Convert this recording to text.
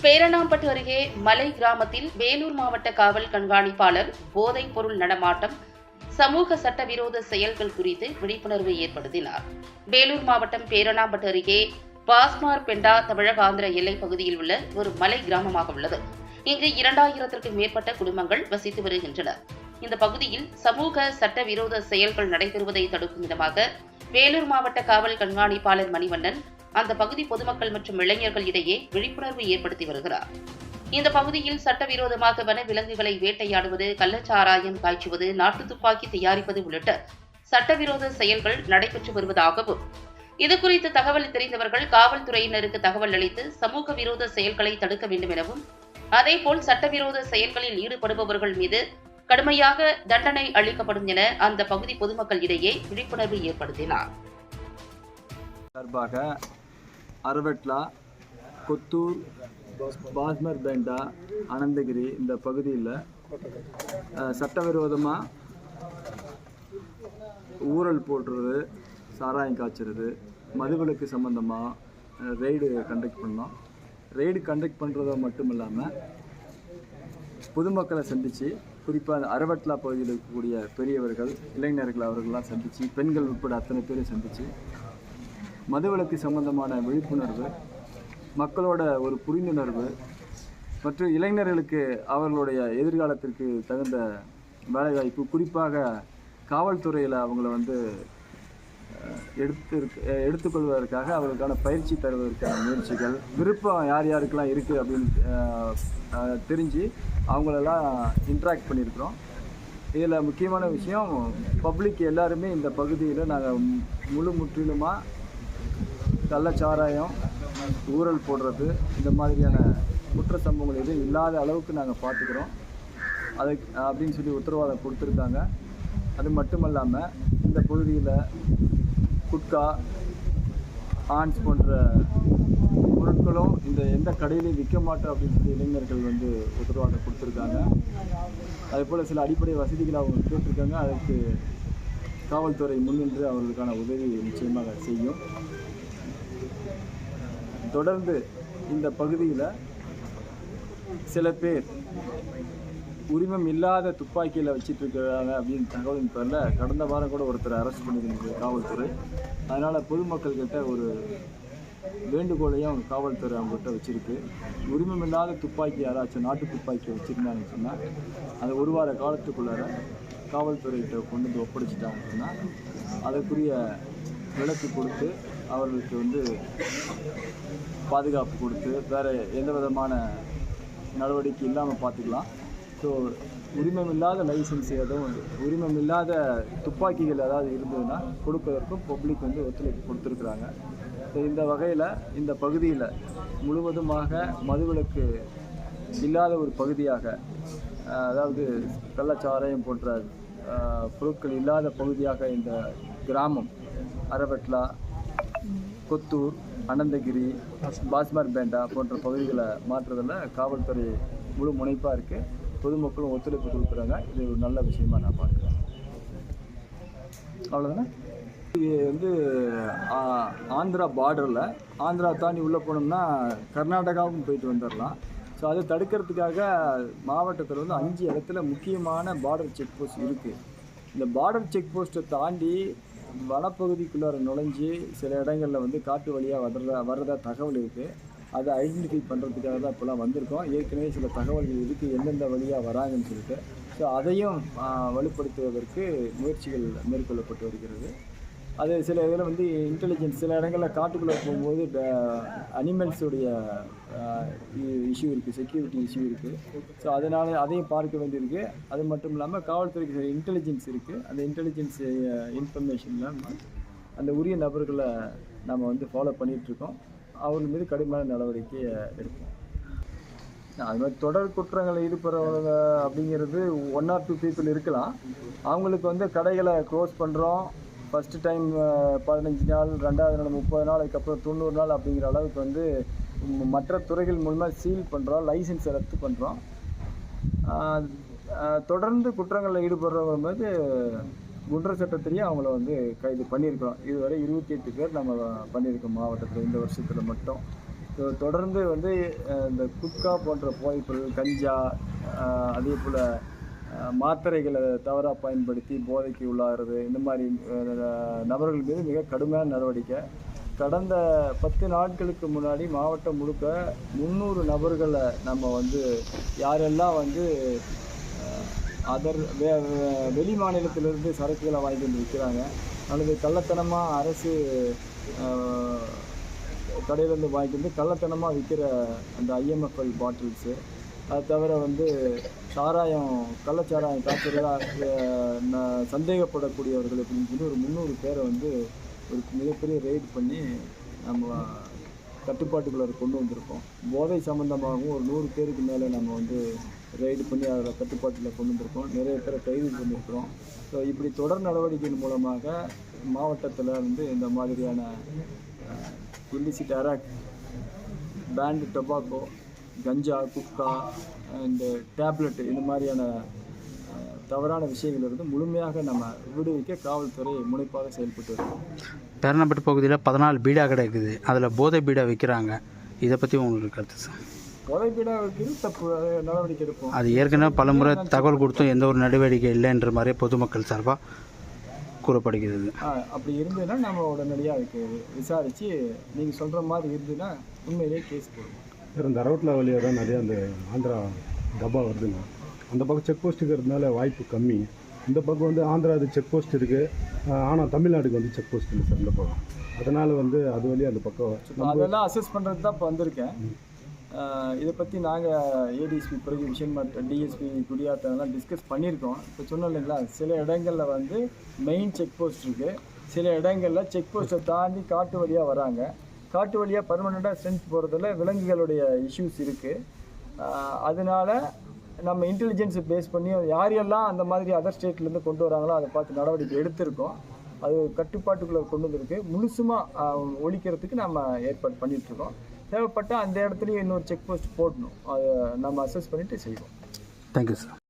பேரணாம்பட்டு அருகே மலை கிராமத்தில் வேலூர் மாவட்ட காவல் கண்காணிப்பாளர் போதைப் பொருள் நடமாட்டம், சமூக சட்டவிரோத செயல்கள் குறித்து விழிப்புணர்வு ஏற்படுத்தினார். வேலூர் மாவட்டம் பேரணாம்பட்டு அருகே பாஸ்மார் பெண்டா தமிழக ஆந்திர எல்லைப் பகுதியில் உள்ள ஒரு மலை கிராமமாக உள்ளது. இங்கு 2000த்திற்கும் மேற்பட்ட குடும்பங்கள் வசித்து வருகின்றன. இந்த பகுதியில் சமூக சட்டவிரோத செயல்கள் நடைபெறுவதை தடுக்கும் விதமாக வேலூர் மாவட்ட காவல் கண்காணிப்பாளர் மணிவண்ணன் அந்த பகுதி பொதுமக்கள் மற்றும் இளைஞர்கள் இடையே விழிப்புணர்வு ஏற்படுத்தி வருகிறார். இந்த பகுதியில் சட்டவிரோதமாக வன விலங்குகளை வேட்டையாடுவது, கள்ளச்சாராயம் காய்ச்சுவது, நாட்டு துப்பாக்கி தயாரிப்பது உள்ளிட்ட சட்டவிரோத செயல்கள் நடைபெற்று வருவதாகவும், இதுகுறித்து தகவல் தெரிந்தவர்கள் காவல்துறையினருக்கு தகவல் அளித்து சமூக விரோத செயல்களை தடுக்க வேண்டும் எனவும், அதேபோல் சட்டவிரோத செயல்களில் ஈடுபடுபவர்கள் மீது கடுமையாக தண்டனை அளிக்கப்படும் என அந்த பகுதி பொதுமக்கள் இடையே விழிப்புணர்வு ஏற்படுத்தினார். சார்பாக அரவட்லா, கொத்தூர், பாஸ்மர் பெண்டா, அனந்தகிரி இந்த பகுதியில் சட்டவிரோதமாக ஊழல் போடுறது, சாராயம் காய்ச்சறது, மதுவிலக்கு சம்மந்தமாக ரெய்டு கண்டக்ட் பண்ணோம். ரெய்டு கண்டக்ட் பண்ணுறதோ மட்டும் இல்லாமல் பொதுமக்களை சந்தித்து, குறிப்பாக அரவட்லா பகுதியில் இருக்கக்கூடிய பெரியவர்கள், இளைஞர்கள் அவர்களெலாம் சந்தித்து, பெண்கள் உட்பட அத்தனை பேரை சந்தித்து மதுவிலக்கு சம்பந்தமான விழிப்புணர்வு, மக்களோட ஒரு புரிந்துணர்வு மற்றும் இளைஞர்களுக்கு அவர்களுடைய எதிர்காலத்திற்கு தகுந்த வேலைவாய்ப்பு, குறிப்பாக காவல்துறையில் அவங்கள எடுத்துக்கொள்வதற்காக அவர்களுக்கான பயிற்சி தருவதற்கான முயற்சிகள், விருப்பம் யார் யாருக்கெல்லாம் இருக்குது அப்படின்னு தெரிஞ்சு அவங்களெல்லாம் இன்ட்ராக்ட் பண்ணியிருக்கிறோம். இதில் முக்கியமான விஷயம், பப்ளிக் எல்லாருமே இந்த பகுதியில் நாங்கள் முற்றிலுமாக கள்ளச்சாராயம், ஊழல் போடுறது, இந்த மாதிரியான குற்ற சம்பவங்கள் எதுவும் இல்லாத அளவுக்கு நாங்கள் பார்த்துக்கிறோம் அது அப்படின்னு சொல்லி உத்தரவாதம் கொடுத்துருக்காங்க. அது மட்டும் இல்லாமல் இந்த பகுதியில் குட்கா, ஆன்ஸ் போன்ற பொருட்களும் எந்த கடையிலையும் விற்க மாட்டோம் அப்படின்னு சொல்லி இளைஞர்கள் உத்தரவாதம் கொடுத்துருக்காங்க. அதேபோல் சில அடிப்படை வசதிகளை அவங்க கேட்டிருக்காங்க. அதற்கு காவல்துறை முன்னின்று அவர்களுக்கான உதவி நிச்சயமாக செய்யும். தொடர்ந்து இந்த பகுதியில் சில பேர் உரிமம் இல்லாத துப்பாக்கியில் வச்சுட்டு இருக்கிறாங்க அப்படின்னு தகவலின் பேரில் கடந்த வாரம் கூட ஒருத்தர் அரெஸ்ட் பண்ணியிருந்தது காவல்துறை. அதனால் பொதுமக்கள்கிட்ட ஒரு வேண்டுகோளையும் காவல்துறை அவங்ககிட்ட வச்சுருக்கு. உரிமம் இல்லாத துப்பாக்கி யாராச்சும் நாட்டு துப்பாக்கி வச்சுருந்தாங்கன்னு சொன்னால் அதை ஒரு வார காலத்துக்குள்ளார காவல்துறைகிட்ட கொண்டு ஒப்படைச்சிட்டாங்கன்னு சொன்னால் அதற்குரிய விலக்கு கொடுத்து அவர்களுக்கு பாதுகாப்பு கொடுத்து வேறு எந்த விதமான நடவடிக்கை இல்லாமல் பார்த்துக்கலாம். ஸோ உரிமம் இல்லாத லைசன்ஸ் எதுவும், உரிமம் இல்லாத துப்பாக்கிகள் ஏதாவது இருந்ததுன்னா கொடுப்பதற்கும் பப்ளிக் ஒத்துழைப்பு கொடுத்துருக்குறாங்க. ஸோ இந்த வகையில் இந்த பகுதியில் முழுவதுமாக மதுவிலக்கு இல்லாத ஒரு பகுதியாக, அதாவது கள்ளச்சாராயம் போன்ற பொருட்கள் இல்லாத பகுதியாக இந்த கிராமம் அரவட்லா, கொத்தூர், அனந்தகிரி, பாஸ்மர் பெண்டா போன்ற பகுதிகளை மாற்றுறதில் காவல்துறை முழு முனைப்பாக இருக்குது. பொதுமக்களும் ஒத்துழைப்பு கொடுக்குறாங்க. இது ஒரு நல்ல விஷயமா நான் பார்க்குறேன். அவ்வளோதானே. இது ஆந்திரா பார்டரில், ஆந்திரா தாண்டி உள்ளே போனோம்னா கர்நாடகாவுக்கும் போயிட்டு வந்துடலாம். ஸோ அதை தடுக்கிறதுக்காக மாவட்டத்தில் 5 இடத்துல முக்கியமான பார்டர் செக் போஸ்ட் இருக்குது. இந்த பார்டர் செக் போஸ்ட்டை தாண்டி வனப்பகுதிக்குள்ளார நுழைஞ்சி சில இடங்களில் காட்டு வழியாக வர்றதா தகவல் இருக்குது. அதை ஐடென்டிஃபை பண்ணுறதுக்காக தான் இப்போலாம் வந்திருக்கோம். ஏற்கனவே சில தகவல்கள் இருக்குது எந்தெந்த வழியாக வராங்கன்னு சொல்லிட்டு. ஸோ அதையும் வலுப்படுத்துவதற்கு முயற்சிகள் மேற்கொள்ளப்பட்டு வருகிறது. அது சில இதில் இன்டெலிஜென்ஸ், சில இடங்களில் காட்டுக்குள்ளே போகும்போது அனிமல்ஸுடைய இஷ்யூ இருக்குது, செக்யூரிட்டி இஷ்யூ இருக்குது. ஸோ அதனால் அதையும் பார்க்க வேண்டியிருக்கு. அது மட்டும் இல்லாமல் காவல்துறைக்கு சில இன்டெலிஜென்ஸ் இருக்குது. அந்த இன்டெலிஜென்ஸ் இன்ஃபர்மேஷனில் அந்த உரிய நபர்களை நம்ம ஃபாலோ பண்ணிகிட்ருக்கோம். அவர்கள் மீது கடுமையான நடவடிக்கை எடுப்போம். அது மாதிரி தொடர் குற்றங்களில் ஈடுபடுறவங்க அப்படிங்கிறது 1 or 2 people இருக்கலாம். அவங்களுக்கு கடைகளை க்ளோஸ் பண்ணுறோம். ஃபஸ்ட்டு டைம் 15 நாள், 2வது நாள் 30 நாள், அதுக்கப்புறம் 90 நாள் அப்படிங்கிற அளவுக்கு மற்ற துறைகள் மூலமாக சீல் பண்ணுறோம், லைசன்ஸை ரத்து பண்ணுறோம். தொடர்ந்து குற்றங்களில் ஈடுபடுறவங்க போது குண்டர் சட்டத்திலேயே அவங்கள கைது பண்ணியிருக்கிறோம். இதுவரை 28 பேர் நம்ம பண்ணியிருக்கோம் மாவட்டத்தில் இந்த வருஷத்தில் மட்டும். தொடர்ந்து வந்து இந்த குட்கா போன்ற போதைப்பொருள், கஞ்சா, அதே போல் மாத்திரைகளை தவறாக பயன்படுத்தி போதைக்கு உள்ளாகிறது, இந்த மாதிரி நபர்கள் மீது மிக கடுமையான நடவடிக்கை. கடந்த 10 நாட்களுக்கு முன்னாடி மாவட்டம் முழுக்க 300 நபர்களை நம்ம வந்து யாரெல்லாம் வந்து வெளி மாநிலத்திலிருந்து சரக்குகளை வாங்கிட்டு வந்து விற்கிறாங்க அல்லது கள்ளத்தனமாக அரசு கடையிலேருந்து வாங்கிட்டு வந்து கள்ளத்தனமாக விற்கிற அந்த IMFL பாட்டில்ஸு, அது தவிர வந்து கள்ளச்சாராயம் காய்ச்சலாக சந்தேகப்படக்கூடியவர்கள் அப்படின்னு சொல்லி ஒரு 300 பேரை வந்து ஒரு மிகப்பெரிய ரெய்ட் பண்ணி நம்ம கட்டுப்பாட்டுக்குள்ளே கொண்டு வந்திருக்கோம். போதை சம்மந்தமாகவும் ஒரு 100 பேருக்கு மேலே நம்ம வந்து ரெய்டு பண்ணி அதில் கட்டுப்பாட்டில் கொண்டு வந்திருக்கோம். நிறைய பேரை கைது பண்ணியிருக்கிறோம். ஸோ இப்படி தொடர் நடவடிக்கையின் மூலமாக மாவட்டத்தில் வந்து இந்த மாதிரியான இல்லிசிட் அராக், பேண்ட் டொபாக்கோ, கஞ்சா, குட்கா, இந்த டேப்லெட்டு, இந்த மாதிரியான தவறான விஷயங்களிலிருந்து முழுமையாக நம்ம விடுவிக்க காவல்துறை முனைப்பாக செயல்பட்டு இருக்கோம். பேரணப்பட்டு பகுதியில் 14 பீடா கடை இருக்குது, அதில் போதை பீடா விற்கிறாங்க. இதை பற்றி உங்களுக்கு கருத்து சார்? போதை பீடா வைக்கிறது தப்பு, நடவடிக்கை எடுப்போம். அது ஏற்கனவே பல முறை தகவல் கொடுத்தும் எந்த ஒரு நடவடிக்கை இல்லைன்ற மாதிரி பொதுமக்கள் சார்பாக கூறப்படுகிறது. அப்படி இருந்ததுன்னா நம்ம உடனடியாக அதுக்கு விசாரித்து நீங்கள் சொல்கிற மாதிரி இருந்ததுன்னா உண்மையிலேயே கேஸ் போடுவோம். இந்த ரோட்டில் வழியாக தான் நிறைய அந்த ஆந்திரா டப்பா வருதுங்க. அந்த பக்கம் செக் போஸ்ட் இருக்கிறதுனால வாய்ப்பு கம்மி. இந்த பக்கம் வந்து ஆந்திரா அது செக் போஸ்ட் இருக்குது, ஆனால் தமிழ்நாடுக்கு வந்து செக் போஸ்ட் இல்லை சார் இந்த பக்கம். அதனால் வந்து அது வழியாக அந்த பக்கம் அதெல்லாம் அசஸ் பண்ணுறது தான் இப்போ வந்திருக்கேன். இதை பற்றி நாங்கள் ADSP பிறகு விஷன் DSP குடியாத்தெல்லாம் டிஸ்கஸ் பண்ணியிருக்கோம். இப்போ சொன்னோம் இல்லைங்களா, சில இடங்களில் வந்து மெயின் செக் போஸ்ட் இருக்குது, சில இடங்களில் செக் போஸ்ட்டை தாண்டி காட்டு வழியாக வராங்க. காட்டு வழியாக பர்மனெண்ட்டாக ஸ்ட்ரென்த் போகிறதுல விலங்குகளுடைய இஷ்யூஸ் இருக்குது. அதனால் நம்ம இன்டெலிஜென்ஸை பேஸ் பண்ணி யாரெல்லாம் அந்த மாதிரி அதர் ஸ்டேட்லேருந்து கொண்டு வராங்களோ அதை பார்த்து நடவடிக்கை எடுத்திருக்கோம். அது கட்டுப்பாட்டுக்குள்ளே கொண்டு வந்திருக்கு. முழுசுமாக ஒழிக்கிறதுக்கு நம்ம ஏற்பாடு பண்ணிகிட்ருக்கோம். தேவைப்பட்டால் அந்த இடத்துலையும் இன்னொரு செக் போஸ்ட் போடணும். அதை நம்ம அசஸ் பண்ணிவிட்டு செய்வோம். Thank you sir.